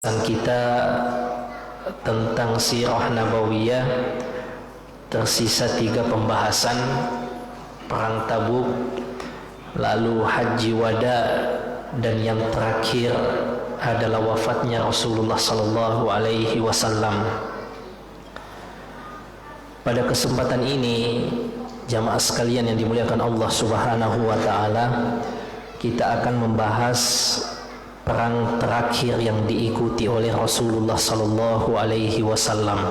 Kita tentang sirah nabawiyah, tersisa 3 pembahasan: perang Tabuk, lalu haji wada, dan yang terakhir adalah wafatnya Rasulullah sallallahu alaihi wasallam. Pada kesempatan ini, jamaah sekalian yang dimuliakan Allah Subhanahu wa taala, kita akan membahas perang terakhir yang diikuti oleh Rasulullah sallallahu alaihi wasallam.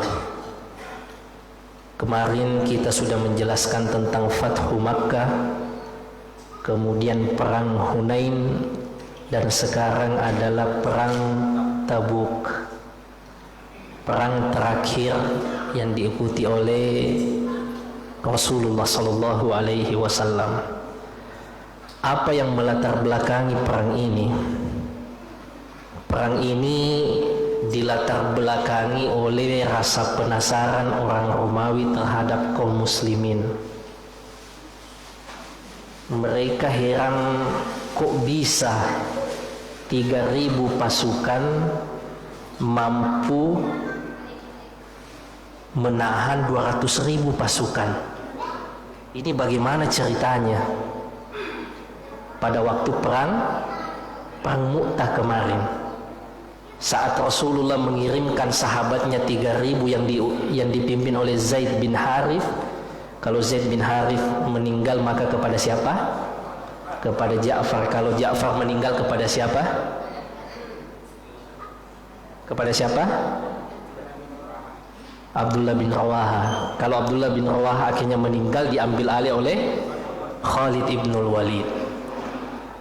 Kemarin kita sudah menjelaskan tentang Fathu Makkah, kemudian perang Hunain, dan sekarang adalah perang Tabuk, perang terakhir yang diikuti oleh Rasulullah sallallahu alaihi wasallam. Apa yang melatar belakangi perang ini? Perang ini dilatar belakangi oleh rasa penasaran orang Romawi terhadap kaum muslimin. Mereka heran, kok bisa 3.000 pasukan mampu menahan 200.000 pasukan. Ini bagaimana ceritanya? Pada waktu perang Mu'tah kemarin, saat Rasulullah mengirimkan sahabatnya 3.000 yang dipimpin oleh Zaid bin Harith. Kalau Zaid bin Harith meninggal, maka kepada siapa? Kepada Ja'far. Kalau Ja'far meninggal, kepada siapa? Kepada siapa? Abdullah bin Rawaha. Kalau Abdullah bin Rawaha akhirnya meninggal, diambil alih oleh Khalid ibnul Walid.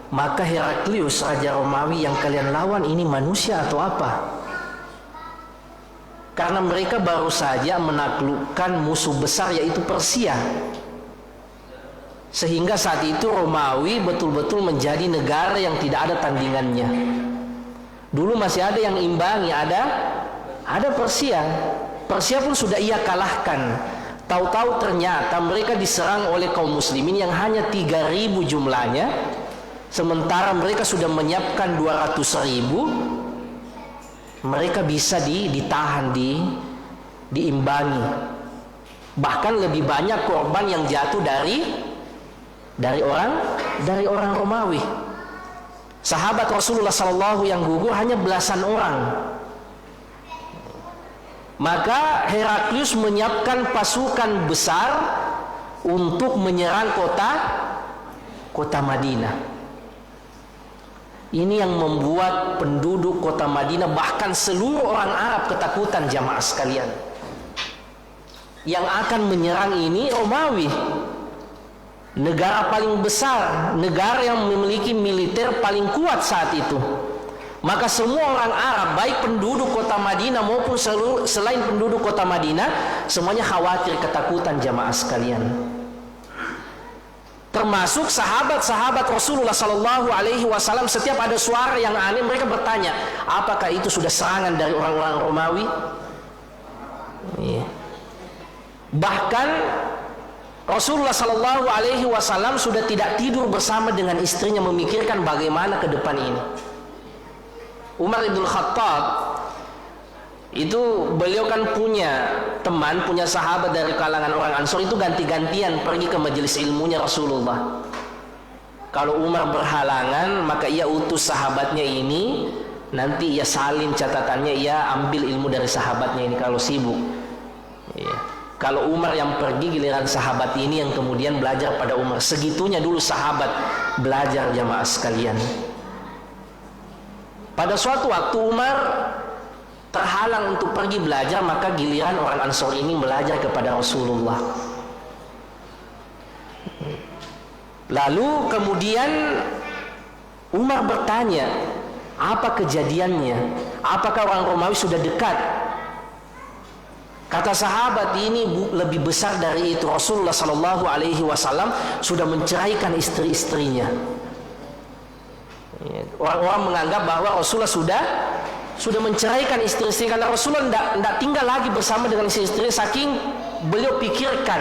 Maka Heraklius, raja Romawi yang kalian lawan ini manusia atau apa? Karena mereka baru saja menaklukkan musuh besar, yaitu Persia. Sehingga saat itu Romawi betul-betul menjadi negara yang tidak ada tandingannya. Dulu masih ada yang imbangi, ada Persia. Persia pun sudah ia kalahkan. Tahu-tahu ternyata mereka diserang oleh kaum muslimin yang hanya 3.000 jumlahnya, sementara mereka sudah menyiapkan 200.000. Mereka bisa ditahan, diimbangi. Bahkan lebih banyak korban yang jatuh dari orang Romawi. Sahabat Rasulullah sallallahu yang gugur hanya belasan orang. Maka Heraklius menyiapkan pasukan besar untuk menyerang kota Madinah. Ini yang membuat penduduk kota Madinah, bahkan seluruh orang Arab, ketakutan, jamaah sekalian. Yang akan menyerang ini Romawi, negara paling besar, negara yang memiliki militer paling kuat saat itu. Maka semua orang Arab, baik penduduk kota Madinah maupun selain penduduk kota Madinah, semuanya khawatir, ketakutan, jamaah sekalian. Termasuk sahabat-sahabat Rasulullah sallallahu alaihi wasallam, setiap ada suara yang aneh mereka bertanya, apakah itu sudah serangan dari orang-orang Romawi? Bahkan Rasulullah sallallahu alaihi wasallam sudah tidak tidur bersama dengan istrinya memikirkan bagaimana ke depan ini. Umar ibn Khattab itu, beliau kan punya teman, punya sahabat dari kalangan orang Ansor, itu ganti-gantian pergi ke majelis ilmunya Rasulullah. Kalau Umar berhalangan, maka ia utus sahabatnya ini, nanti ia salin catatannya, ia ambil ilmu dari sahabatnya ini kalau sibuk. Kalau Umar yang pergi, giliran sahabat ini yang kemudian belajar pada Umar. Segitunya dulu sahabat belajar, jamaah sekalian. Pada suatu waktu Umar terhalang untuk pergi belajar, maka giliran orang Ansor ini belajar kepada Rasulullah. Lalu kemudian Umar bertanya, apa kejadiannya? Apakah orang Romawi sudah dekat? Kata sahabat ini, lebih besar dari itu. Rasulullah sallallahu alaihi wasallam sudah menceraikan istri-istrinya. Orang-orang menganggap bahwa Rasulullah sudah menceraikan istri-istri, karena Rasulullah tidak tinggal lagi bersama dengan istri-istri, saking beliau pikirkan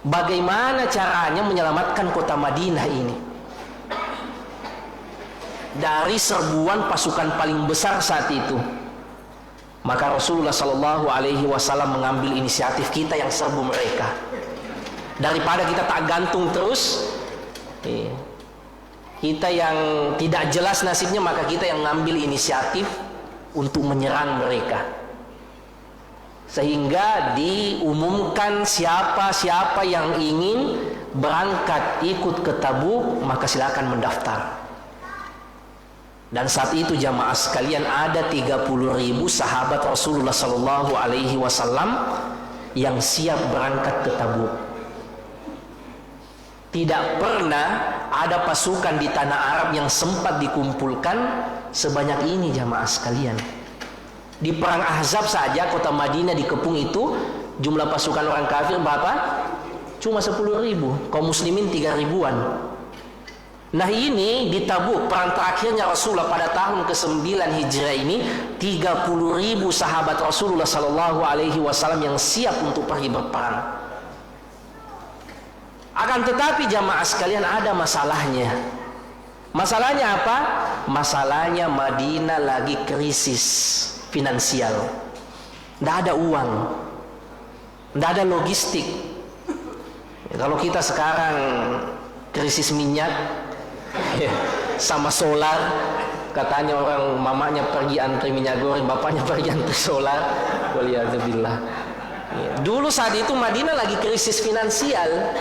bagaimana caranya menyelamatkan kota Madinah ini. dari serbuan pasukan paling besar saat itu. Maka Rasulullah Shallallahu Alaihi Wasallam mengambil inisiatif, kita yang serbu mereka. Daripada kita tak gantung terus, kita yang tidak jelas nasibnya, maka kita yang ngambil inisiatif untuk menyerang mereka. Sehingga diumumkan siapa-siapa yang ingin berangkat ikut ke Tabuk, maka silakan mendaftar. Dan saat itu jamaah sekalian, ada 30.000 sahabat Rasulullah Sallallahu Alaihi Wasallam yang siap berangkat ke Tabuk. Tidak pernah ada pasukan di tanah Arab yang sempat dikumpulkan sebanyak ini jamaah sekalian. Di perang Ahzab saja kota Madinah dikepung itu, jumlah pasukan orang kafir berapa? Cuma 10.000, kaum muslimin 3.000-an. Nah ini di Tabuk, perang terakhirnya Rasulullah pada tahun ke-9 Hijrah ini, 30.000 sahabat Rasulullah Sallallahu Alaihi Wasallam yang siap untuk pergi berperang. Akan tetapi jamaah sekalian, ada masalahnya. Masalahnya apa? Masalahnya Madinah lagi krisis finansial. Tidak ada uang, tidak ada logistik. Kalau kita sekarang krisis minyak sama solar, katanya orang mamanya pergi antri minyak goreng, bapaknya pergi antri solar. Waliyadzubillah. Dulu saat itu Madinah lagi krisis finansial,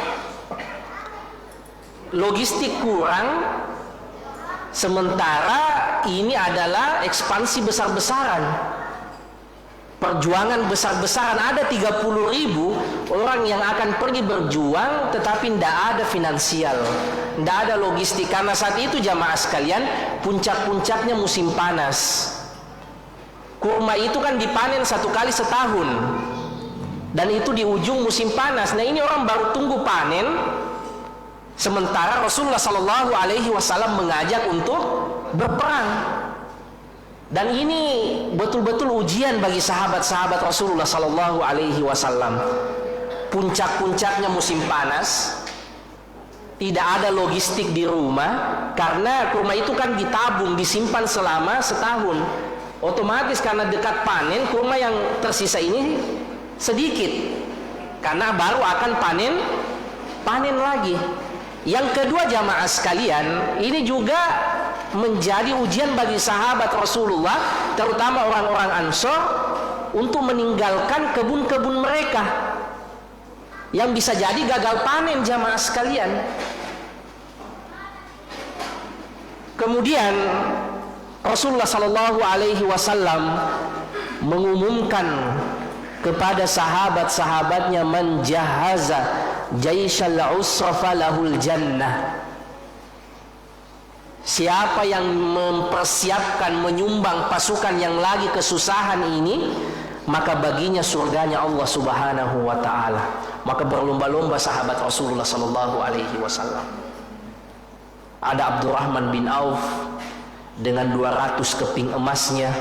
logistik kurang, sementara ini adalah ekspansi besar-besaran, perjuangan besar-besaran. Ada 30.000 orang yang akan pergi berjuang, tetapi tidak ada finansial, tidak ada logistik. Karena saat itu jamaah sekalian, puncak-puncaknya musim panas. Kurma itu kan dipanen 1 kali setahun, dan itu di ujung musim panas. Nah ini orang baru tunggu panen, sementara Rasulullah Sallallahu Alaihi Wasallam mengajak untuk berperang. Dan ini betul-betul ujian bagi sahabat-sahabat Rasulullah Sallallahu Alaihi Wasallam. Puncak-puncaknya musim panas, tidak ada logistik di rumah, karena kurma itu kan ditabung, disimpan selama setahun. Otomatis karena dekat panen, kurma yang tersisa ini sedikit, karena baru akan panen lagi. Yang kedua jamaah sekalian, ini juga menjadi ujian bagi sahabat Rasulullah, terutama orang-orang Ansor, untuk meninggalkan kebun-kebun mereka yang bisa jadi gagal panen jamaah sekalian. Kemudian Rasulullah Sallallahu Alaihi Wasallam mengumumkan kepada sahabat-sahabatnya, man jahaza jaisyal usra falahul jannah. Siapa yang mempersiapkan, menyumbang pasukan yang lagi kesusahan ini, maka baginya surganya Allah Subhanahu wa ta'ala. Maka berlomba-lomba sahabat Rasulullah Sallallahu Alaihi Wasallam. Ada Abdurrahman bin Auf dengan 200 keping emasnya,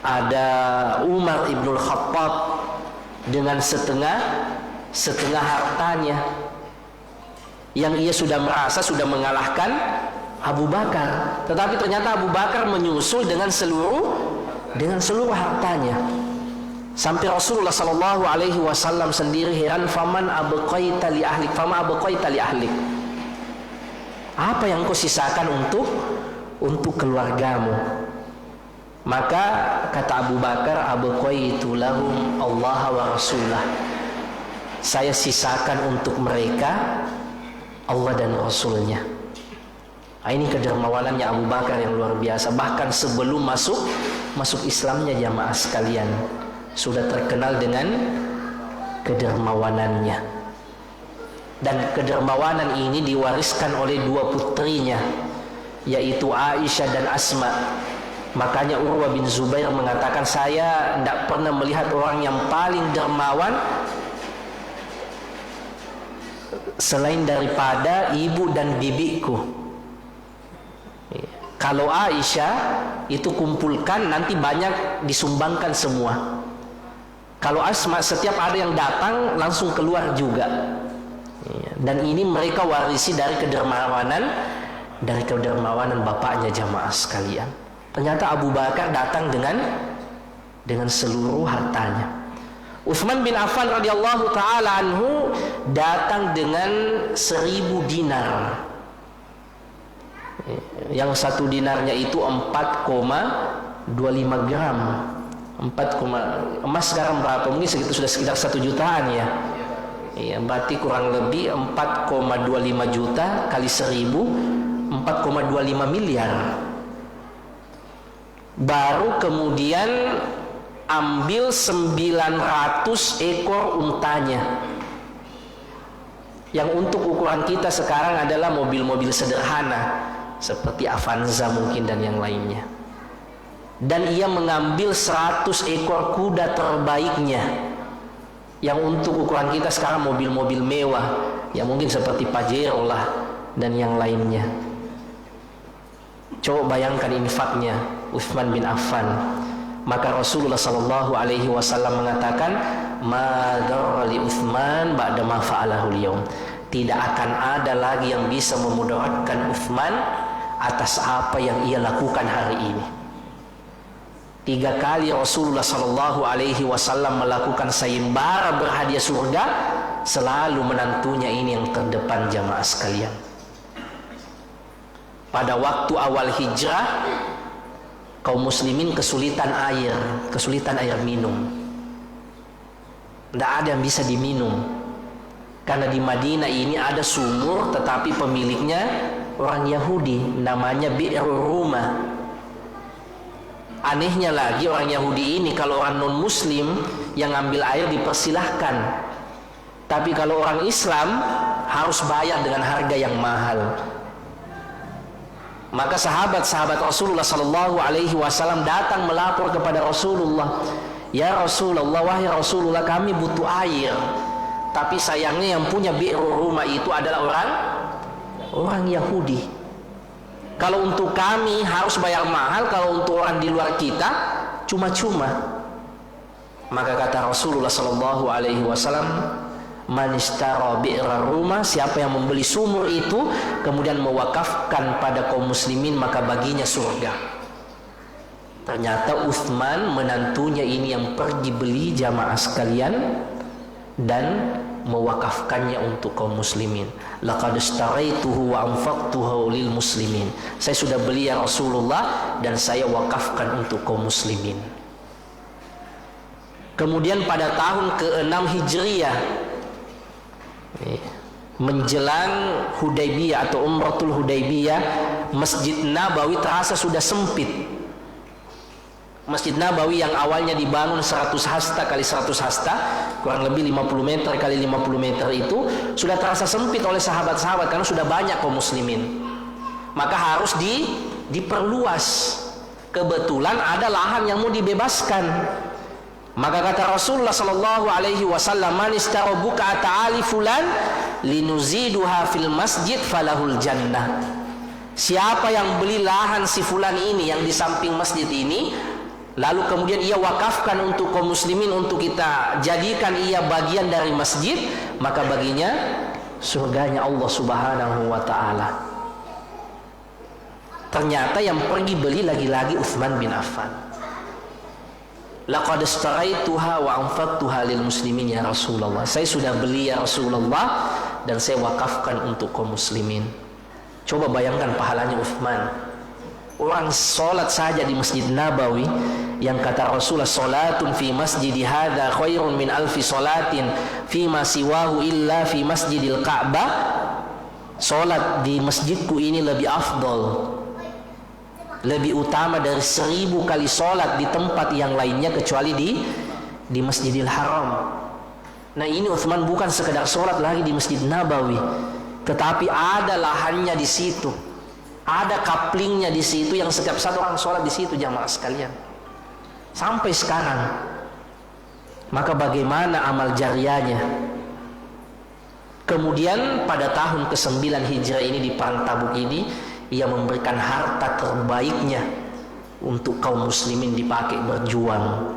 ada Umar ibnul Khattab dengan setengah hartanya, yang ia sudah merasa sudah mengalahkan Abu Bakar, tetapi ternyata Abu Bakar menyusul dengan seluruh hartanya. Sampai Rasulullah Sallallahu Alaihi Wasallam sendiri heran, faman abqaita li ahlik, fama abqaita li ahlik. Apa yang kau sisakan untuk keluargamu? Maka kata Abu Bakar, abqaitu lahum Allah wa rasulah. Saya sisakan untuk mereka Allah dan Rasulnya. Ini kedermawanannya Abu Bakar yang luar biasa. Bahkan sebelum masuk Islamnya jamaah sekalian, sudah terkenal dengan kedermawanannya. Dan kedermawanan ini diwariskan oleh 2 putrinya, yaitu Aisyah dan Asma. Makanya Urwah bin Zubair mengatakan, saya tidak pernah melihat orang yang paling dermawan selain daripada ibu dan bibiku. Kalau Aisyah itu kumpulkan, nanti banyak disumbangkan semua. Kalau Asma, setiap ada yang datang langsung keluar juga. Dan ini mereka warisi dari kedermawanan dari kedermawanan bapaknya jamaah sekalian. Ternyata Abu Bakar datang dengan seluruh hartanya. Utsman bin Affan radhiyallahu taala anhu datang dengan 1.000 dinar. Yang satu dinarnya itu 4,25 gram. Emas sekarang berapa? Mungkin sudah sekitar 1 jutaan ya. Iya, berarti kurang lebih 4,25 juta kali 1.000, 4,25 miliar. Baru kemudian ambil 900 ekor untanya. Yang untuk ukuran kita sekarang adalah mobil-mobil sederhana seperti Avanza mungkin dan yang lainnya. Dan ia mengambil 100 ekor kuda terbaiknya, yang untuk ukuran kita sekarang mobil-mobil mewah, yang mungkin seperti Pajero lah dan yang lainnya. Coba bayangkan infaknya Utsman bin Affan. Maka Rasulullah sallallahu alaihi wasallam mengatakan, "Ma darra li Utsman ba'da ma fa'alahu al-yaum." Tidak akan ada lagi yang bisa memudaratkan Utsman atas apa yang ia lakukan hari ini. 3 kali Rasulullah sallallahu alaihi wasallam melakukan sayembara berhadiah surga, selalu menantunya ini yang terdepan jamaah sekalian. Pada waktu awal hijrah, kaum muslimin kesulitan air minum. Tidak ada yang bisa diminum. Karena di Madinah ini ada sumur, tetapi pemiliknya orang Yahudi, namanya Bi'rul Rumah. Anehnya lagi, orang Yahudi ini kalau orang non muslim yang ambil air dipersilahkan, tapi kalau orang Islam harus bayar dengan harga yang mahal. Maka sahabat-sahabat Rasulullah sallallahu alaihi wasallam datang melapor kepada Rasulullah, "Ya Rasulullah, wahai Rasulullah, kami butuh air. Tapi sayangnya yang punya Bi'rul Rumah itu adalah orang Yahudi. Kalau untuk kami harus bayar mahal, kalau untuk orang di luar kita cuma-cuma." Maka kata Rasulullah sallallahu alaihi wasallam, "Man ishtara bi'ra rumah," siapa yang membeli sumur itu kemudian mewakafkan pada kaum muslimin, maka baginya surga. Ternyata Utsman menantunya ini yang pergi beli jamaah sekalian dan mewakafkannya untuk kaum muslimin. Laqad ishtaraituhu wa anfaqtuhu lil muslimin. Saya sudah beli ya Rasulullah dan saya wakafkan untuk kaum muslimin. Kemudian pada tahun ke-6 Hijriyah, menjelang Hudaybiyah atau Umratul Hudaybiyah, Masjid Nabawi terasa sudah sempit. Masjid Nabawi yang awalnya dibangun 100 hasta kali 100 hasta, kurang lebih 50 meter kali 50 meter itu sudah terasa sempit oleh sahabat-sahabat karena sudah banyak kaum muslimin. Maka harus diperluas. Kebetulan ada lahan yang mau dibebaskan. Maka kata Rasulullah sallallahu alaihi wasallam, "Man istara buqa'ata ali fulan linuziduha fil masjid falahul jannah." Siapa yang beli lahan si fulan ini yang di samping masjid ini, lalu kemudian ia wakafkan untuk kaum muslimin, untuk kita jadikan ia bagian dari masjid, maka baginya surganya Allah Subhanahu wa ta'ala. Ternyata yang pergi beli lagi-lagi Utsman bin Affan. "Laqad istaraituha wa anfaqtuha lil muslimin ya Rasulullah." Saya sudah beli ya Rasulullah dan saya wakafkan untuk kaum muslimin. Coba bayangkan pahalanya Utsman. Orang sholat saja di Masjid Nabawi, yang kata Rasulullah, "Sholatun fi masjidi hadza khairun min alfi sholatin fi ma siwahu illa fi masjidil Ka'bah." Sholat di masjidku ini lebih afdol, lebih utama dari 1000 kali sholat di tempat yang lainnya kecuali di Masjidil Haram. Nah, ini Utsman bukan sekedar sholat lagi di Masjid Nabawi, tetapi ada lahannya di situ, ada kaplingnya di situ, yang setiap satu orang sholat di situ jamaah sekalian sampai sekarang. Maka bagaimana amal jariahnya? Kemudian pada tahun ke-9 Hijrah ini, di Perang Tabuk ini, ia memberikan harta terbaiknya untuk kaum muslimin dipakai berjuang.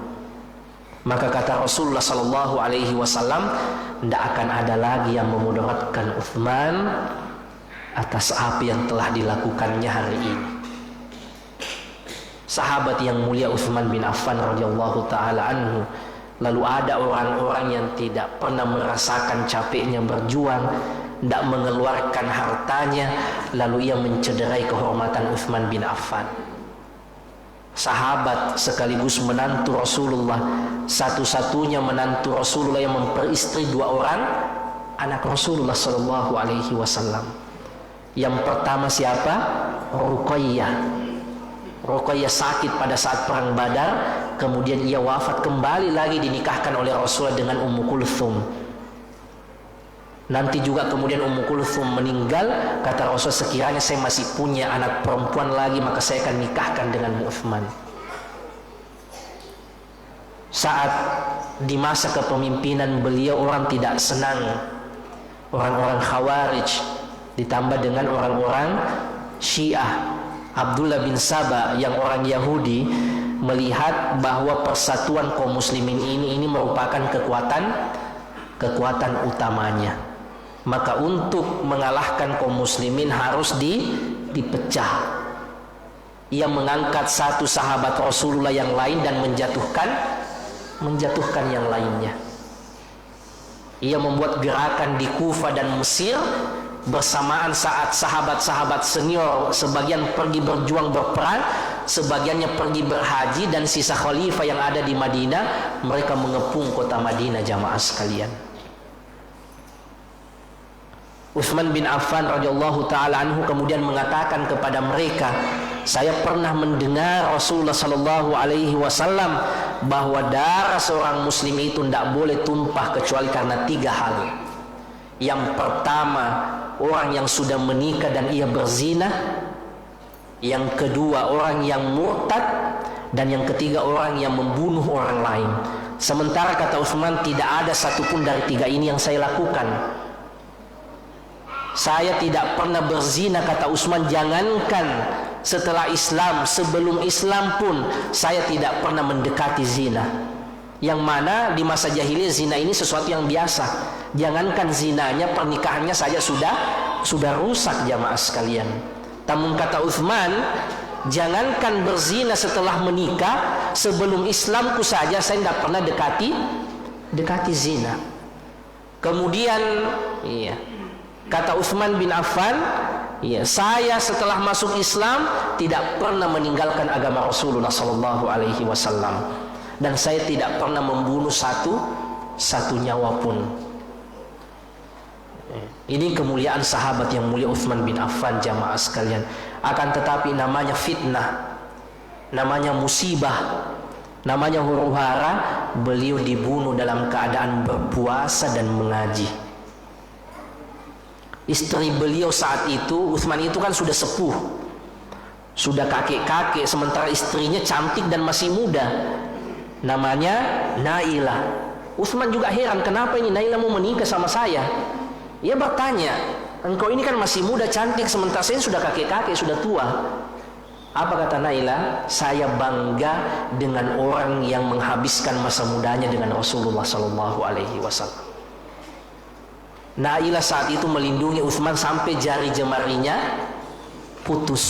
Maka kata Rasulullah sallallahu alaihi wasallam, tidak akan ada lagi yang memudaratkan Utsman atas apa yang telah dilakukannya hari ini. Sahabat yang mulia Utsman bin Affan radhiyallahu taala anhu. Lalu ada orang-orang yang tidak pernah merasakan capeknya berjuang, tidak mengeluarkan hartanya, lalu ia mencederai kehormatan Utsman bin Affan. Sahabat sekaligus menantu Rasulullah, satu-satunya menantu Rasulullah yang memperistri 2 orang anak Rasulullah sallallahu alaihi wasallam. Yang pertama siapa? Ruqayyah. Ruqayyah sakit pada saat perang Badar, kemudian ia wafat, kembali lagi dinikahkan oleh Rasulullah dengan Ummu Kulthum. Nanti juga kemudian Ummu Kulthum meninggal, kata Rasul, sekiranya saya masih punya anak perempuan lagi maka saya akan nikahkan dengan Utsman. Saat di masa kepemimpinan beliau orang tidak senang, orang-orang Khawarij ditambah dengan orang-orang Syiah. Abdullah bin Saba yang orang Yahudi melihat bahwa persatuan kaum muslimin ini merupakan kekuatan utamanya. Maka untuk mengalahkan kaum muslimin harus dipecah. Ia mengangkat satu sahabat Rasulullah yang lain dan menjatuhkan yang lainnya. Ia membuat gerakan di Kufah dan Mesir bersamaan saat sahabat-sahabat senior sebagian pergi berjuang berperang, sebagiannya pergi berhaji, dan sisa khalifah yang ada di Madinah mereka mengepung kota Madinah. Jamaah sekalian, Utsman bin Affan radhiyallahu taala anhu kemudian mengatakan kepada mereka, saya pernah mendengar Rasulullah sallallahu alaihi wasallam bahwa darah seorang muslim itu tidak boleh tumpah kecuali karena 3 hal. Yang pertama, orang yang sudah menikah dan ia berzina. Yang kedua, orang yang murtad. Dan yang ketiga, orang yang membunuh orang lain. Sementara kata Utsman, tidak ada satupun dari 3 ini yang saya lakukan. Saya tidak pernah berzina, kata Utsman. Jangankan setelah Islam, sebelum Islam pun saya tidak pernah mendekati zina. Yang mana di masa jahiliyah zina ini sesuatu yang biasa. Jangankan zinanya, pernikahannya saja sudah rusak, jamaah sekalian. Namun kata Utsman, jangankan berzina setelah menikah, sebelum Islamku saja saya tidak pernah dekati zina. Kemudian kata Utsman bin Affan, saya setelah masuk Islam tidak pernah meninggalkan agama Rasulullah sallallahu alaihi wasallam, dan saya tidak pernah membunuh satu nyawa pun. Ini kemuliaan sahabat yang mulia Utsman bin Affan, jamaah sekalian. Akan tetapi namanya fitnah, namanya musibah, namanya huru-hara, beliau dibunuh dalam keadaan berpuasa dan mengaji. Istri beliau saat itu, Utsman itu kan sudah sepuh, sudah kakek-kakek, sementara istrinya cantik dan masih muda, namanya Nailah. Utsman juga heran, kenapa ini Nailah mau menikah sama saya? Ia bertanya, engkau ini kan masih muda, cantik, sementara saya sudah kakek-kakek, sudah tua. Apa kata Nailah? Saya bangga dengan orang yang menghabiskan masa mudanya dengan Rasulullah sallallahu alaihi wasallam. Nailah saat itu melindungi Utsman sampai jari jemarinya putus.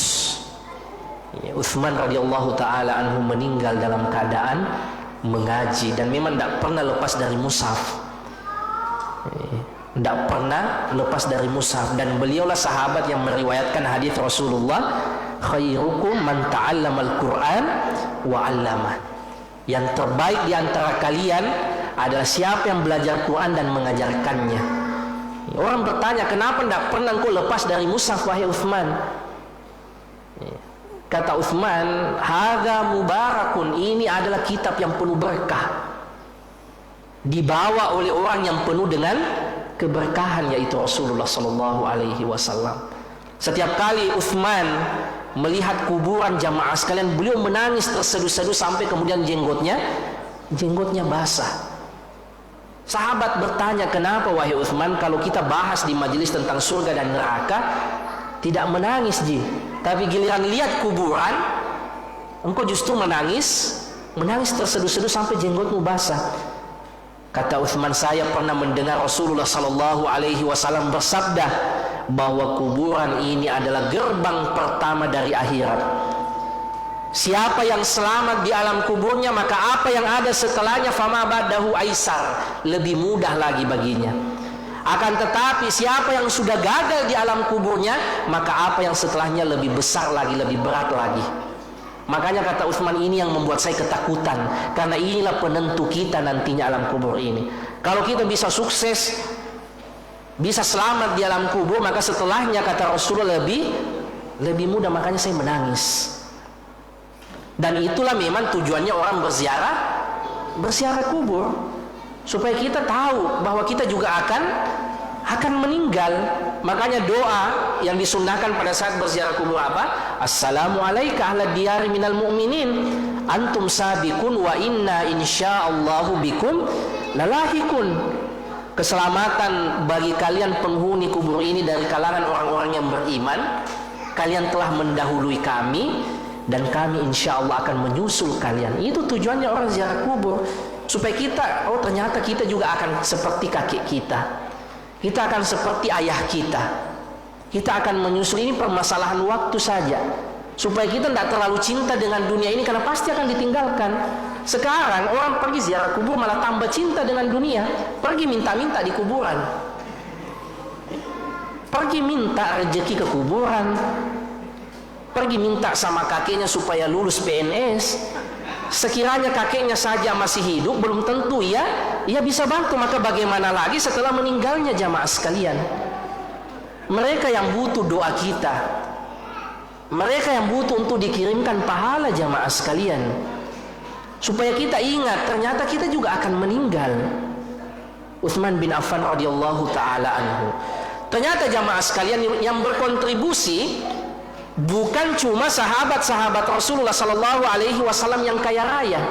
Utsman radhiyallahu taala anhu meninggal dalam keadaan mengaji, dan memang tidak pernah lepas dari mushaf. Tidak pernah lepas dari mushaf, dan beliaulah sahabat yang meriwayatkan hadis Rasulullah, khairukum man ta'allamal Qur'an wa 'allamah. Yang terbaik di antara kalian adalah siapa yang belajar Quran dan mengajarkannya. Orang bertanya, kenapa tidak pernah engkau lepas dari mushaf wahai Utsman? Kata Utsman, hadza mubarakun, ini adalah kitab yang penuh berkah, dibawa oleh orang yang penuh dengan keberkahan, yaitu Rasulullah sallallahu alaihi wasallam. Setiap kali Utsman melihat kuburan, jamaah sekalian, beliau menangis terseduh-seduh sampai kemudian jenggotnya basah. Sahabat bertanya, kenapa wahai Utsman, kalau kita bahas di majelis tentang surga dan neraka tidak menangis ji, tapi giliran lihat kuburan engkau justru menangis terseduh-seduh sampai jenggotmu basah. Kata Utsman, saya pernah mendengar Rasulullah sallallahu alaihi wasallam bersabda, bahwa kuburan ini adalah gerbang pertama dari akhirat. Siapa yang selamat di alam kuburnya, maka apa yang ada setelahnya fama ba'dahu aisar, lebih mudah lagi baginya. Akan tetapi siapa yang sudah gagal di alam kuburnya, maka apa yang setelahnya lebih besar lagi, lebih berat lagi. Makanya kata Utsman, ini yang membuat saya ketakutan, karena inilah penentu kita nantinya alam kubur ini. Kalau kita bisa sukses, bisa selamat di alam kubur, maka setelahnya kata Rasulullah lebih mudah. Makanya saya menangis. Dan itulah memang tujuannya orang berziarah kubur, supaya kita tahu bahwa kita juga akan meninggal. Makanya doa yang disunnahkan pada saat berziarah kubur apa? Assalamu alayka ahla diyari minal mu'minin antum sabiqun wa inna insyaallahu bikum lalahikun. Keselamatan bagi kalian penghuni kubur ini dari kalangan orang-orang yang beriman. Kalian telah mendahului kami, dan kami insya Allah akan menyusul kalian. Itu tujuannya orang ziarah kubur, supaya kita, oh ternyata kita juga akan seperti kakek kita, kita akan seperti ayah kita akan menyusul. Ini permasalahan waktu saja, supaya kita tidak terlalu cinta dengan dunia ini, karena pasti akan ditinggalkan. Sekarang orang pergi ziarah kubur malah tambah cinta dengan dunia, pergi minta-minta di kuburan, pergi minta rezeki ke kuburan, pergi minta sama kakeknya supaya lulus PNS. Sekiranya kakeknya saja masih hidup, belum tentu ia bisa bantu. Maka bagaimana lagi setelah meninggalnya, jamaah sekalian? Mereka yang butuh doa kita, mereka yang butuh untuk dikirimkan pahala, jamaah sekalian, supaya kita ingat ternyata kita juga akan meninggal. Utsman bin Affan radhiyallahu taala anhu, ternyata jamaah sekalian yang berkontribusi bukan cuma sahabat-sahabat Rasulullah sallallahu alaihi wasallam yang kaya raya.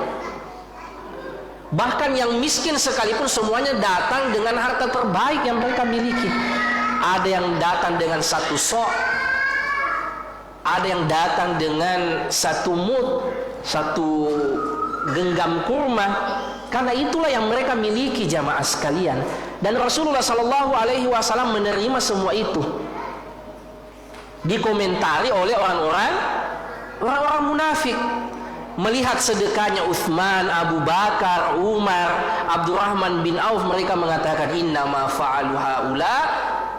Bahkan yang miskin sekalipun semuanya datang dengan harta terbaik yang mereka miliki. Ada yang datang dengan satu sok, ada yang datang dengan satu mud, satu genggam kurma. Karena itulah yang mereka miliki, jamaah sekalian. Dan Rasulullah sallallahu alaihi wasallam menerima semua itu. Dikomentari oleh orang-orang munafik. Melihat sedekahnya Utsman, Abu Bakar, Umar, Abdurrahman bin Auf, mereka mengatakan inna ma fa'alu haula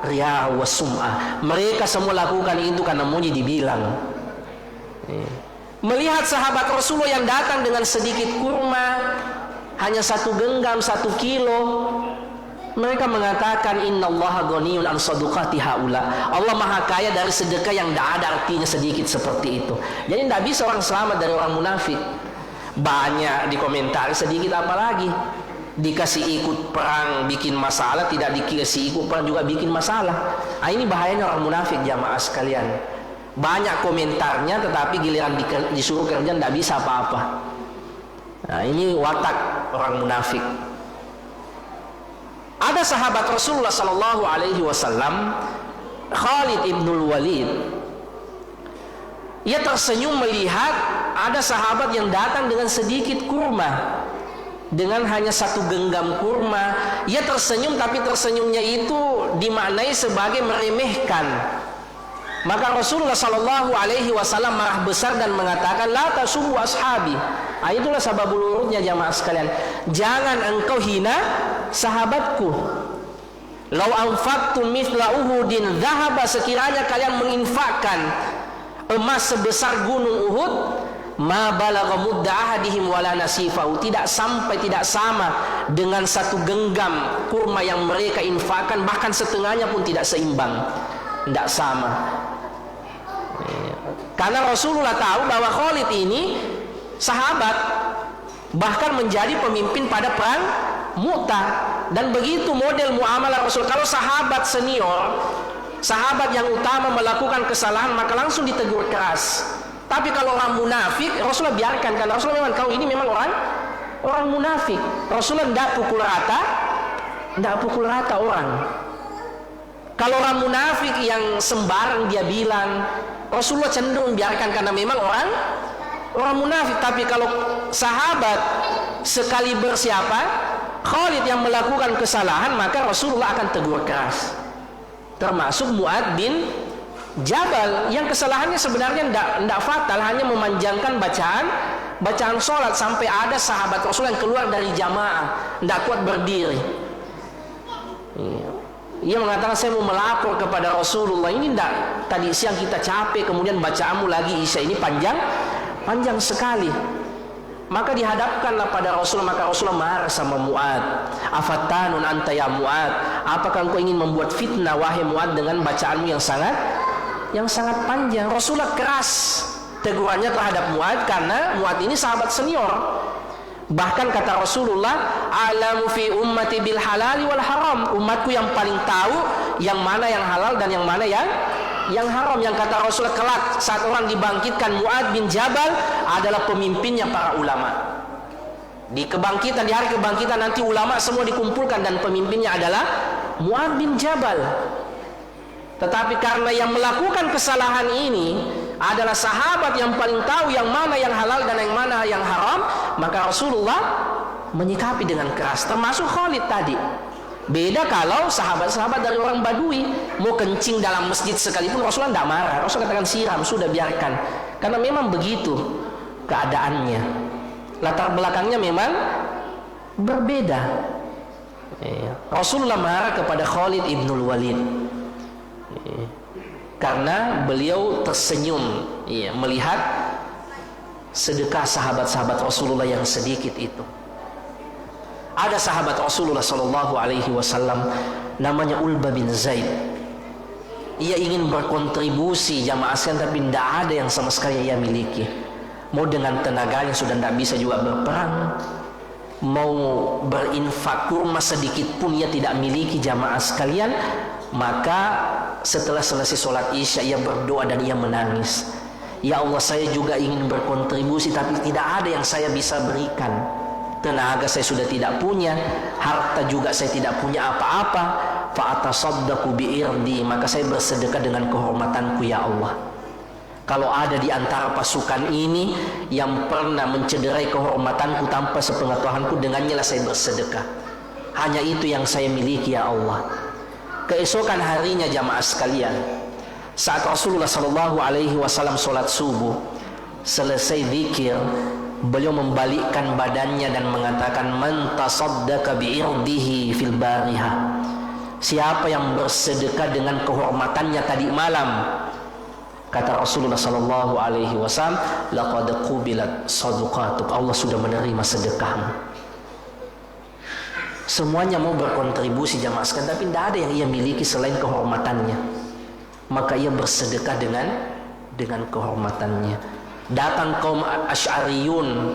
riya wa sum'ah. Mereka semua lakukan itu karena mau dibilang. Melihat sahabat Rasulullah yang datang dengan sedikit kurma, hanya 1 genggam 1 kilo, mereka mengatakan innallaha ghaniyun an sadaqati haula. Allah maha kaya dari sedekah yang tidak ada artinya sedikit seperti itu. Jadi tidak bisa orang selamat dari orang munafik. Banyak dikomentari, sedikit apalagi. Dikasih ikut perang bikin masalah, tidak dikasih ikut perang juga bikin masalah. Nah, ini bahayanya orang munafik, jamaah sekalian. Banyak komentarnya, tetapi giliran disuruh kerja tidak bisa apa-apa. Nah, ini watak orang munafik. Ada sahabat Rasulullah sallallahu alaihi wasallam, Khalid ibnul Walid. Ia tersenyum melihat ada sahabat yang datang dengan sedikit kurma, dengan hanya 1 genggam kurma. Ia tersenyum, tapi tersenyumnya itu dimaknai sebagai meremehkan. Maka Rasulullah sallallahu alaihi wasallam marah besar dan mengatakan, la tasubbu ashabi. Itulah sababul wurudnya, jamaah sekalian. Jangan engkau hina sahabatku. Lau anfaqtum mithla Uhudin dhahaba, sekiranya kalian menginfakkan emas sebesar gunung Uhud, ma balagha mudda ahadihim wala nasifahu, tidak sampai, tidak sama dengan 1 genggam kurma yang mereka infakkan, bahkan setengahnya pun tidak seimbang, tidak sama. Karena Rasulullah tahu bahwa Khalid ini sahabat, bahkan menjadi pemimpin pada perang Mu'tah. Dan begitu model muamalah Rasul. Kalau sahabat senior, sahabat yang utama melakukan kesalahan, maka langsung ditegur keras. Tapi kalau orang munafik, Rasulullah biarkan. Karena Rasulullah memang, kau ini memang orang munafik. Rasulullah tidak pukul rata orang. Kalau orang munafik yang sembarang dia bilang, Rasulullah cenderung biarkan karena memang orang munafik. Tapi kalau sahabat sekali bersiapa Khalid yang melakukan kesalahan, maka Rasulullah akan tegur keras. termasuk Mu'adz bin Jabal yang kesalahannya sebenarnya tidak fatal, hanya memanjangkan bacaan sholat sampai ada sahabat Rasul yang keluar dari jamaah, tidak kuat berdiri. Ia mengatakan, saya mau melapor kepada Rasulullah, ini tidak, tadi siang kita capek, kemudian bacaanmu lagi Isya ini panjang sekali. Maka dihadapkanlah pada Rasulullah, maka Rasulullah marah sama Mu'adz. Afatanun anta ya Mu'adz, apakah engkau ingin membuat fitnah wahai Mu'adz dengan bacaanmu yang sangat panjang? Rasulullah keras tegurannya terhadap Mu'adz karena Mu'adz ini sahabat senior. Bahkan kata Rasulullah, alamu fi ummati bil halali wal haram, umatku yang paling tahu yang mana yang halal dan yang mana yang haram. Yang kata Rasulullah, kelak saat orang dibangkitkan, Mu'adz bin Jabal adalah pemimpinnya para ulama. Di hari kebangkitan nanti ulama semua dikumpulkan dan pemimpinnya adalah Mu'adz bin Jabal. Tetapi karena yang melakukan kesalahan ini adalah sahabat yang paling tahu yang mana yang halal dan yang mana yang haram, maka Rasulullah menyikapi dengan keras, termasuk Khalid tadi. Beda kalau sahabat-sahabat dari orang Badui mau kencing dalam masjid sekalipun Rasulullah tidak marah. Rasulullah katakan siram, sudah biarkan, karena memang begitu keadaannya, latar belakangnya memang berbeda. Rasulullah marah kepada Khalid ibnul Walid karena beliau tersenyum melihat sedekah sahabat-sahabat Rasulullah yang sedikit itu. Ada sahabat Rasulullah Shallallahu Alaihi Wasallam namanya Ulbah bin Zaid. Ia ingin berkontribusi jamaah sekalian, tapi tidak ada yang sama sekali ia miliki. Mau dengan tenaganya sudah tidak bisa juga berperang, mau berinfak kurma sedikit pun ia tidak miliki jamaah sekalian. Maka setelah selesai sholat Isya ia berdoa dan ia menangis. Ya Allah, saya juga ingin berkontribusi tapi tidak ada yang saya bisa berikan. Tenaga saya sudah tidak punya, harta juga saya tidak punya apa-apa. Fa atasaddaqu bi irdi, maka saya bersedekah dengan kehormatanku ya Allah. Kalau ada di antara pasukan ini yang pernah mencederai kehormatanku tanpa sepengetahuanku, dengannya lah saya bersedekah. Hanya itu yang saya miliki ya Allah. Keesokan harinya jamaah sekalian, saat Rasulullah Shallallahu Alaihi Wasallam sholat subuh, selesai zikir, beliau membalikkan badannya dan mengatakan, man tasaddaqa bi irdihi fil barihah, siapa yang bersedekah dengan kehormatannya tadi malam, kata Rasulullah Shallallahu Alaihi Wasallam, laqad qubilat sadaqatuk, Allah sudah menerima sedekahmu. Semuanya mau berkontribusi jamaah sekalian, tapi tidak ada yang ia miliki selain kehormatannya. Maka ia bersedekah dengan kehormatannya. Datang kaum Asy'ariyun,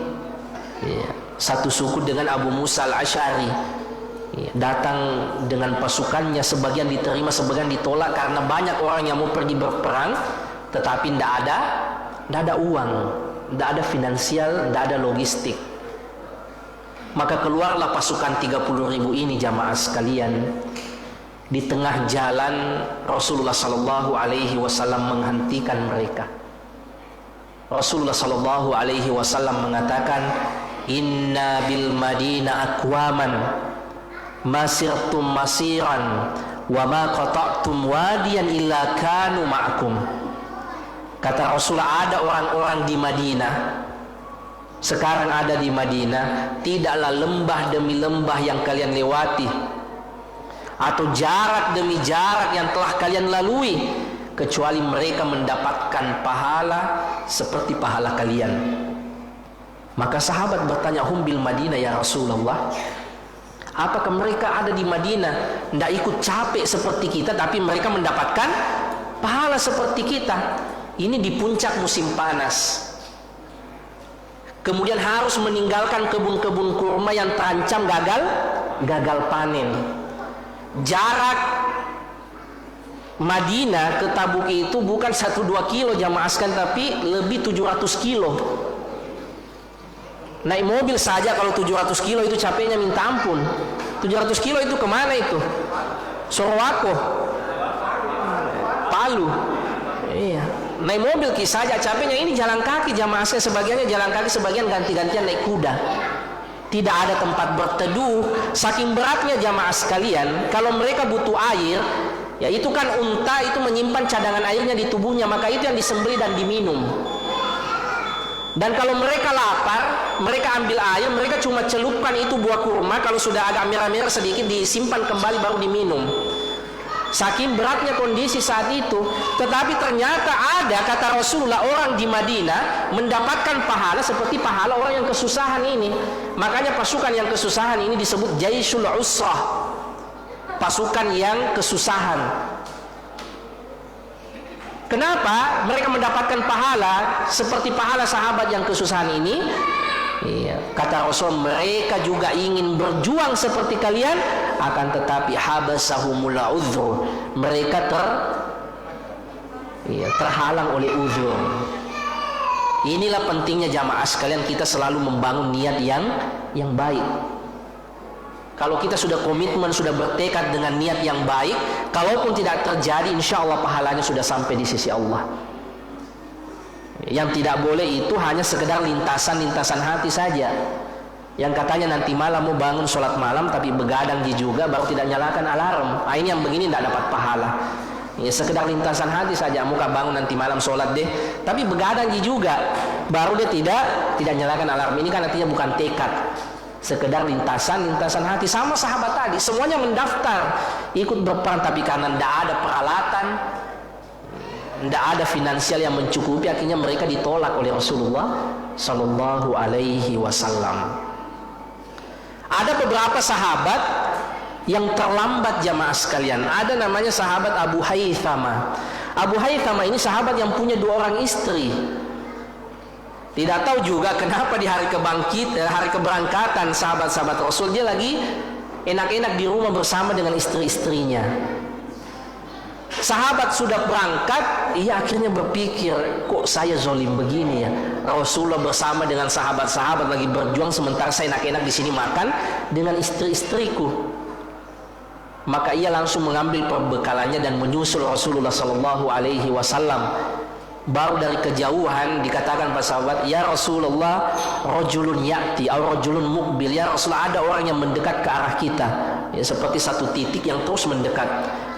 satu suku dengan Abu Musa al-Asy'ari, datang dengan pasukannya, sebagian diterima, sebagian ditolak karena banyak orang yang mau pergi berperang, tetapi tidak ada uang, tidak ada finansial, tidak ada logistik. Maka keluarlah pasukan 30.000 ini jamaah sekalian. Di tengah jalan Rasulullah Sallallahu Alaihi Wasallam menghentikan mereka. Rasulullah Sallallahu Alaihi Wasallam mengatakan, inna bil Madinah aqwaman masirtum masiran wa ma qata'tum wadiyan illa kanu ma'akum. Kata Rasulullah, ada orang-orang di Madinah, sekarang ada di Madinah, tidaklah lembah demi lembah yang kalian lewati atau jarak demi jarak yang telah kalian lalui, kecuali mereka mendapatkan pahala seperti pahala kalian. Maka sahabat bertanya, hum bil Madinah ya Rasulullah, apakah mereka ada di Madinah tidak ikut capek seperti kita, tapi mereka mendapatkan pahala seperti kita? Ini di puncak musim panas, kemudian harus meninggalkan kebun-kebun kurma yang terancam gagal panen. Jarak Madinah ke Tabuk itu bukan 1-2 kilo jamaah sekalian, tapi lebih 700 kilo. Naik mobil saja kalau 700 kilo itu capeknya minta ampun. 700 kilo itu kemana itu? Sorowako, Palu. Iya. Naik mobil saja capeknya. Ini jalan kaki jamaah sekalian, sebagiannya jalan kaki, sebagian ganti-gantian naik kuda. Tidak ada tempat berteduh. Saking beratnya jamaah sekalian, kalau mereka butuh air, Ya itu kan unta itu menyimpan cadangan airnya di tubuhnya, maka itu yang disembelih dan diminum. Dan kalau mereka lapar, mereka ambil air, mereka cuma celupkan itu buah kurma, kalau sudah agak merah-merah sedikit disimpan kembali baru diminum. Saking beratnya kondisi saat itu, tetapi ternyata ada, kata Rasulullah, orang di Madinah mendapatkan pahala seperti pahala orang yang kesusahan ini. Makanya pasukan yang kesusahan ini disebut Jaisul Usrah, pasukan yang kesusahan. Kenapa mereka mendapatkan pahala seperti pahala sahabat yang kesusahan ini? Iya, kata Rasul, mereka juga ingin berjuang seperti kalian, akan tetapi habasahumul uzur, mereka terhalang oleh uzur. Inilah pentingnya jamaah sekalian, kita selalu membangun niat yang baik. Kalau kita sudah komitmen, sudah bertekad dengan niat yang baik, kalaupun tidak terjadi, insya Allah pahalanya sudah sampai di sisi Allah. Yang tidak boleh itu hanya sekedar lintasan-lintasan hati saja. Yang katanya nanti malam mau bangun sholat malam, tapi begadang juga baru tidak nyalakan alarm. Ini yang begini tidak dapat pahala. Ya sekedar lintasan hati saja, muka bangun nanti malam sholat deh, tapi begadang juga baru dia tidak nyalakan alarm. Ini kan artinya bukan tekad, sekedar lintasan hati. Sama sahabat tadi, semuanya mendaftar ikut berperang, tapi karena tidak ada peralatan, tidak ada finansial yang mencukupi, akhirnya mereka ditolak oleh Rasulullah Sallallahu Alaihi Wasallam. Ada beberapa sahabat yang terlambat jamaah sekalian. Ada namanya sahabat Abu Haythama. Abu Haythama ini sahabat yang punya 2 orang istri. Tidak tahu juga kenapa di hari keberangkatan sahabat-sahabat Rasul, dia lagi enak-enak di rumah bersama dengan istri-istrinya. Sahabat sudah berangkat, ia akhirnya berpikir, kok saya zolim begini ya? Rasulullah bersama dengan sahabat-sahabat lagi berjuang, sementara saya enak-enak di sini makan dengan istri-istriku. Maka ia langsung mengambil perbekalannya dan menyusul Rasulullah Sallallahu Alaihi Wasallam. Baru dari kejauhan dikatakan para sahabat, ya Rasulullah, rajulun ya'ti atau rajulun muqbil, ya Rasulullah, ada orang yang mendekat ke arah kita, ya, seperti satu titik yang terus mendekat.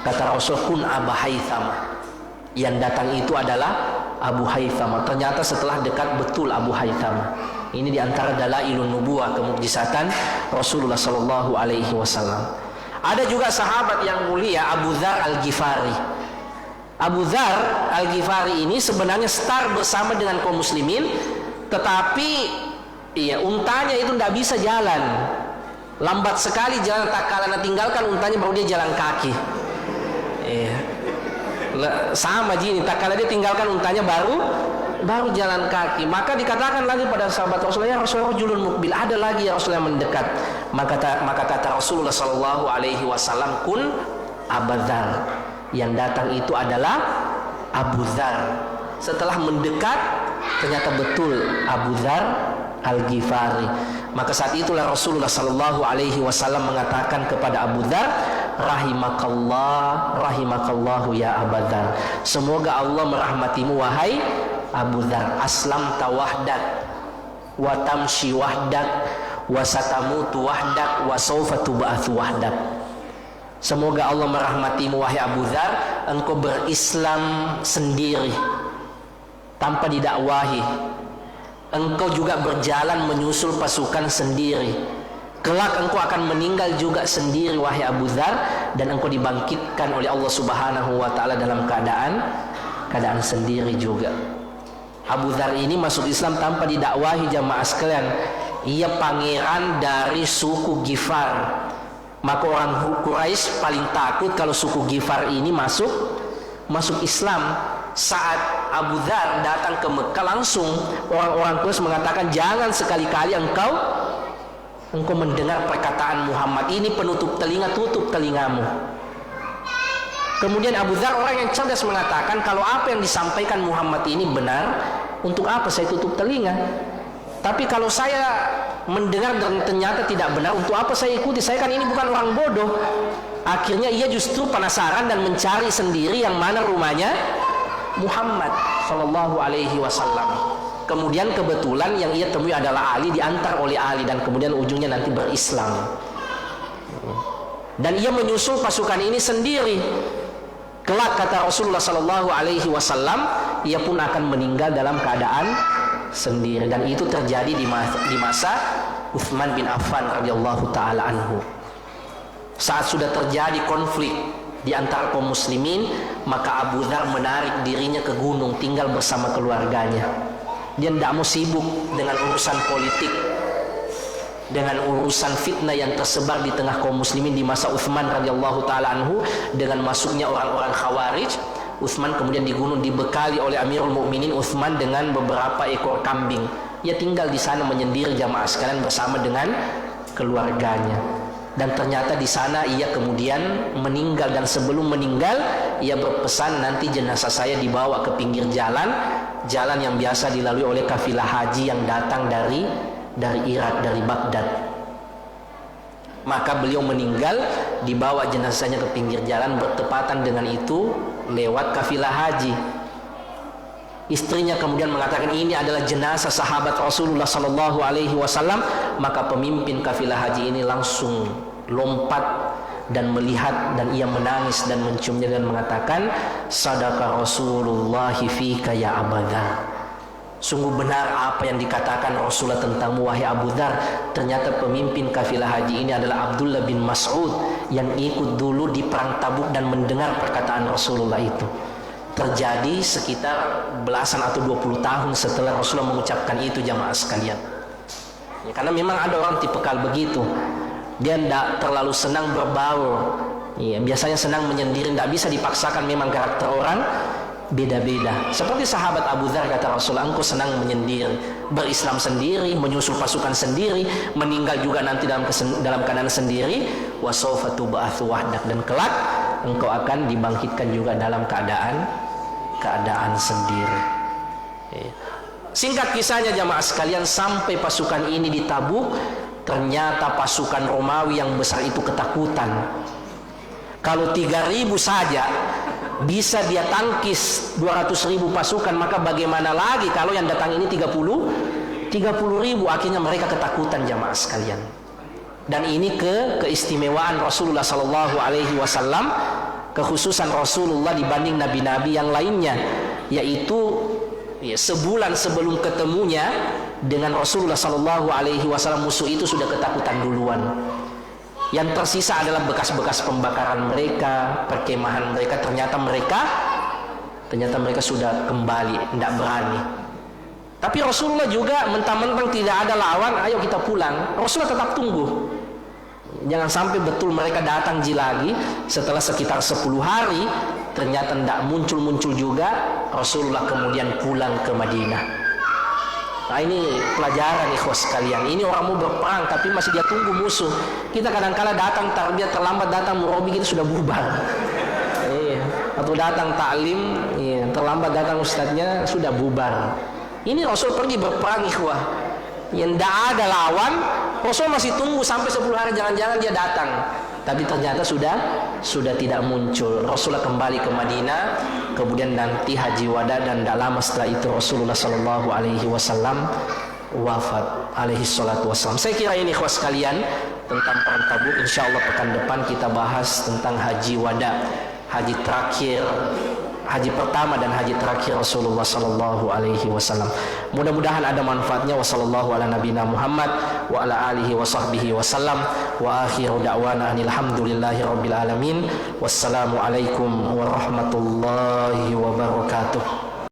Kata Rasul, kun Abu Haythama, yang datang itu adalah Abu Haythama. Ternyata setelah dekat betul Abu Haythama. Ini diantara dalailun nubuwah, kemukjizatan Rasulullah Sallallahu Alaihi Wasallam. Ada juga sahabat yang mulia, Abu Dzar Al-Ghifari. Abu Dzar Al-Ghifari ini sebenarnya star bersama dengan kaum muslimin, tetapi untanya itu tidak bisa jalan, lambat sekali jalan, tak kalah tinggalkan untanya baru dia jalan kaki. Sama jini, tak kalah dia tinggalkan untanya baru jalan kaki. Maka dikatakan lagi pada sahabat Rasulullah, ya Rasulullah, rajulun muqbil, ada lagi ya Rasulullah yang mendekat. Maka kata Rasulullah Sallallahu Alaihi Wasallam, kun Abu Dzar, yang datang itu adalah Abu Dzar. Setelah mendekat, ternyata betul Abu Dzar Al-Ghifari. Maka saat itulah Rasulullah Sallallahu Alaihi Wasallam mengatakan kepada Abu Dzar, rahimakallahu ya Abu Dzar, semoga Allah merahmatimu wahai Abu Dzar. Aslam tawahdak wa tamshi wahdak wa satamutu wahdak wa sawfa tub'atsu wahdak. Semoga Allah merahmatimu wahai Abu Dzar, engkau berislam sendiri tanpa didakwahi, engkau juga berjalan menyusul pasukan sendiri, kelak engkau akan meninggal juga sendiri wahai Abu Dzar, dan engkau dibangkitkan oleh Allah Subhanahu wa taala dalam keadaan sendiri juga. Abu Dzar ini masuk Islam tanpa didakwahi jamaah sekalian. Ia pangeran dari suku Ghifar. Maka orang Quraisy paling takut kalau suku Ghifar ini masuk Islam. Saat Abu Dzar datang ke Mekah, langsung orang-orang Quraisy mengatakan, jangan sekali-kali engkau mendengar perkataan Muhammad ini, penutup telinga, tutup telingamu. Kemudian Abu Dzar orang yang cerdas mengatakan, kalau apa yang disampaikan Muhammad ini benar, untuk apa saya tutup telinga? Tapi kalau saya mendengar dan ternyata tidak benar, untuk apa saya ikuti? Saya kan ini bukan orang bodoh. Akhirnya ia justru penasaran dan mencari sendiri yang mana rumahnya Muhammad Sallallahu Alaihi Wasallam. Kemudian kebetulan yang ia temui adalah Ali, diantar oleh Ali, dan kemudian ujungnya nanti berislam. Dan ia menyusul pasukan ini sendiri. Kelak kata Rasulullah sallallahu alaihi wasallam, ia pun akan meninggal dalam keadaan sendiri, dan itu terjadi di masa Utsman bin Affan radhiyallahu taala anhu. Saat sudah terjadi konflik di antara kaum muslimin, maka Abu Dzar menarik dirinya ke gunung tinggal bersama keluarganya. Dia tidak mau sibuk dengan urusan politik, dengan urusan fitnah yang tersebar di tengah kaum muslimin di masa Utsman radhiyallahu taala anhu. Dengan masuknya orang-orang Khawarij, Utsman kemudian di gunung dibekali oleh Amirul Mukminin Utsman dengan beberapa ekor kambing. Ia tinggal di sana menyendiri jamaah sekalian bersama dengan keluarganya. Dan ternyata di sana ia kemudian meninggal, dan sebelum meninggal ia berpesan, nanti jenazah saya dibawa ke pinggir jalan yang biasa dilalui oleh kafilah haji yang datang dari Irak, dari Baghdad. Maka beliau meninggal, dibawa jenazahnya ke pinggir jalan, bertepatan dengan itu lewat kafilah haji. Istrinya kemudian mengatakan, ini adalah jenazah sahabat Rasulullah sallallahu alaihi wasallam. Maka pemimpin kafilah haji ini langsung lompat dan melihat, dan ia menangis dan menciumnya dan mengatakan, sadaqa Rasulullah fika ya Abu Dzar. Sungguh benar apa yang dikatakan Rasulullah tentangmu wahai Abu Dzar. Ternyata pemimpin kafilah haji ini adalah Abdullah bin Mas'ud yang ikut dulu di perang Tabuk dan mendengar perkataan Rasulullah itu. Terjadi sekitar belasan atau 20 tahun setelah Rasulullah mengucapkan itu jamaah sekalian. Ya, karena memang ada orang tipikal begitu. Dia tidak terlalu senang berbaur. Ya, biasanya senang menyendiri, tidak bisa dipaksakan, memang karakter orang beda-beda. Seperti sahabat Abu Dzar, kata Rasulullah, engkau senang menyendiri, berislam sendiri, menyusul pasukan sendiri, meninggal juga nanti dalam keadaan sendiri. Wa sawfa tub'atsu wahdak, dan kelak engkau akan dibangkitkan juga dalam keadaan sendiri. Singkat kisahnya jamaah sekalian, sampai pasukan ini di Tabuk, ternyata pasukan Romawi yang besar itu ketakutan. Kalau 3.000 saja bisa dia tangkis 200.000 pasukan, maka bagaimana lagi kalau yang datang ini 30.000? Akhirnya mereka ketakutan jamaah sekalian. Dan ini keistimewaan Rasulullah sallallahu alaihi wasallam, kekhususan Rasulullah dibanding nabi-nabi yang lainnya, yaitu sebulan sebelum ketemunya dengan Rasulullah sallallahu alaihi wasallam, musuh itu sudah ketakutan duluan. Yang tersisa adalah bekas-bekas pembakaran mereka, perkemahan mereka. Ternyata mereka sudah kembali, tidak berani. Tapi Rasulullah juga mentang-mentang tidak ada lawan, ayo kita pulang. Rasulullah tetap tunggu. Jangan sampai betul mereka datang lagi setelah sekitar 10 hari, ternyata tidak muncul juga. Rasulullah kemudian pulang ke Madinah. Nah, ini pelajaran ikhwas sekalian. Ini orang mau berperang tapi masih dia tunggu musuh. Kita kadang-kala datang tarbiyah terlambat, datang murabi kita sudah bubar. Atau datang taklim, terlambat datang ustadznya sudah bubar. Ini Rasul pergi berperang ikhwah, yang tidak ada lawan, Rasul masih tunggu sampai 10 hari, jangan-jangan dia datang. Tapi ternyata sudah tidak muncul. Rasulullah kembali ke Madinah, kemudian nanti haji wada, dan tidak lama setelah itu Rasulullah sallallahu alaihi wasallam wafat alaihi salatu wassalam. Saya kira ini ikhwas sekalian tentang perang Tabuk. Insyaallah pekan depan kita bahas tentang haji wada, haji terakhir, haji pertama dan haji terakhir Rasulullah sallallahu alaihi wasallam. Mudah-mudahan ada manfaatnya. Wassallallahu ala nabiyina Muhammad wa ala alihi wa sahbihi wasallam. Wa akhiru da'wana alhamdulillahi rabbil alamin. Wassalamu alaikum warahmatullahi wabarakatuh.